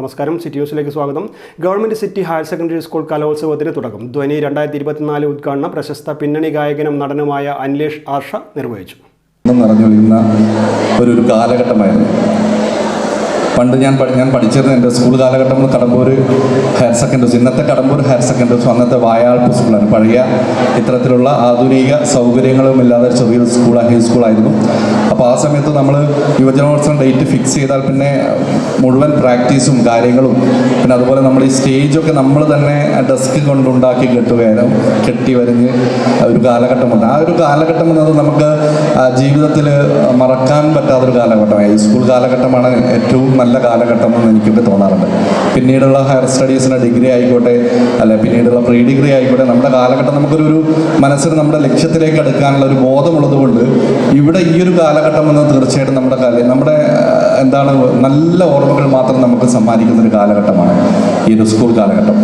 നമസ്കാരം, സിറ്റി ന്യൂസിലേക്ക് സ്വാഗതം. Government city higher secondary school കലോത്സവത്തിന് തുടക്കം. ധ്വനി 2024 ഉദ്ഘാടനം പ്രശസ്ത പിന്നണി ഗായകനും നടനുമായ അനിലേഷ് ആർഷ നിർവഹിച്ചു. നിറഞ്ഞൊഴുകുന്ന ഒരു കാലഘട്ടമായിരുന്നു. പണ്ട് ഞാൻ പഠിച്ചിരുന്ന എൻ്റെ സ്കൂൾ കാലഘട്ടം കടമ്പൂർ ഹയർ സെക്കൻഡറി, ഇന്നത്തെ കടമ്പൂർ ഹയർ സെക്കൻഡറി, അന്നത്തെ വായാൾപ്പ് സ്കൂളാണ്. പഴയ ഇത്തരത്തിലുള്ള ആധുനിക സൗകര്യങ്ങളും ഇല്ലാതെ ചെറിയൊരു ഹൈ സ്കൂളായിരുന്നു. അപ്പോൾ ആ സമയത്ത് നമ്മൾ യുവജനോത്സവം ഡേറ്റ് ഫിക്സ് ചെയ്താൽ പിന്നെ മുഴുവൻ പ്രാക്ടീസും കാര്യങ്ങളും, പിന്നെ അതുപോലെ നമ്മൾ ഈ സ്റ്റേജൊക്കെ നമ്മൾ തന്നെ ഡെസ്ക് കൊണ്ടുണ്ടാക്കി കെട്ടി വരഞ്ഞ് ഒരു കാലഘട്ടമുണ്ട്. ആ ഒരു കാലഘട്ടം എന്നത് നമുക്ക് ജീവിതത്തിൽ മറക്കാൻ പറ്റാത്തൊരു കാലഘട്ടമായി. സ്കൂൾ കാലഘട്ടമാണ് ഏറ്റവും നല്ല കാലഘട്ടം എന്ന് എനിക്കൊക്കെ തോന്നാറുണ്ട്. പിന്നീടുള്ള ഹയർ സ്റ്റഡീസിന് ഡിഗ്രി ആയിക്കോട്ടെ, അല്ലെ പിന്നീടുള്ള പ്രീ ഡിഗ്രി ആയിക്കോട്ടെ, നമ്മുടെ കാലഘട്ടം നമുക്കൊരു മനസ്സിന് നമ്മുടെ ലക്ഷ്യത്തിലേക്ക് എടുക്കാനുള്ള ഒരു ബോധമുള്ളത് കൊണ്ട് ഇവിടെ ഈ ഒരു കാലഘട്ടം എന്ന് തീർച്ചയായിട്ടും നമ്മുടെ നല്ല ഓർമ്മകൾ മാത്രം നമുക്ക് സമ്മാനിക്കുന്ന ഒരു കാലഘട്ടമാണ് ഈ ഒരു സ്കൂൾ കാലഘട്ടം.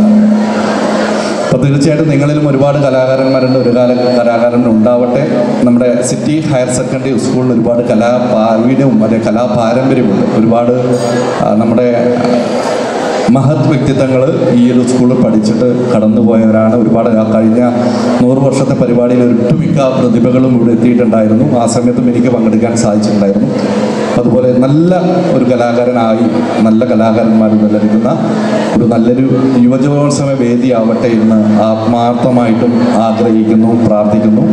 അപ്പോൾ തീർച്ചയായിട്ടും നിങ്ങളിലും ഒരുപാട് കലാകാരന്മാരുണ്ട്, ഒരു കലാകാരൻ ഉണ്ടാവട്ടെ. നമ്മുടെ സിറ്റി ഹയർ സെക്കൻഡറി സ്കൂളിൽ ഒരുപാട് കലാപാരമ്പര്യവും കലാപാരമ്പര്യമുണ്ട്. ഒരുപാട് നമ്മുടെ മഹത് വ്യക്തിത്വങ്ങൾ ഈ ഒരു സ്കൂളിൽ പഠിച്ചിട്ട് കടന്നുപോയവരാണ്. ഒരുപാട് കഴിഞ്ഞ 100 വർഷത്തെ പരിപാടിയിൽ ഒട്ടുമിക്ക പ്രതിഭകളും ഇവിടെ എത്തിയിട്ടുണ്ടായിരുന്നു. ആ സമയത്തും എനിക്ക് പങ്കെടുക്കാൻ സാധിച്ചിട്ടുണ്ടായിരുന്നു. അതുപോലെ നല്ല ഒരു കലാകാരനായി നല്ല കലാകാരന്മാർ നിലനിൽക്കുന്ന ഒരു നല്ലൊരു യുവജനോത്സവ വേദിയാവട്ടെ എന്ന് ആത്മാർത്ഥമായിട്ടും ആഗ്രഹിക്കുന്നു, പ്രാർത്ഥിക്കുന്നു.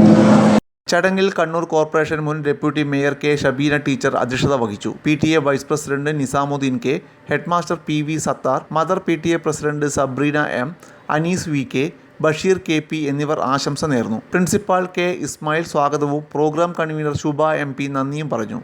ചടങ്ങിൽ കണ്ണൂർ കോർപ്പറേഷൻ മുൻ deputy mayor K Shabeena teacher അധ്യക്ഷത വഹിച്ചു. PTA vice president Nizamuddin K, headmaster PV Sathar, mother PTA president Sabreena M, Anees VK, Basheer KP എന്നിവർ ആശംസ നേർന്നു. പ്രിൻസിപ്പാൾ K ഇസ്മായിൽ സ്വാഗതവും പ്രോഗ്രാം കൺവീനർ ശുഭ MP നന്ദിയും പറഞ്ഞു.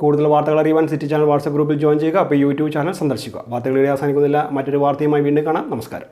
കൂടുതൽ വാർത്തകൾ അറിയുവാൻ സിറ്റി ചാനൽ വാട്സ്ആപ്പ് ഗ്രൂപ്പിൽ ജോയിൻ ചെയ്യുക. അപ്പോൾ യൂട്യൂബ് ചാനൽ സന്ദർശിക്കുക. വാർത്തകൾ അവസാനിക്കുന്നില്ല. മറ്റൊരു വാർത്തയുമായി വീണ്ടും കാണാം. നമസ്കാരം.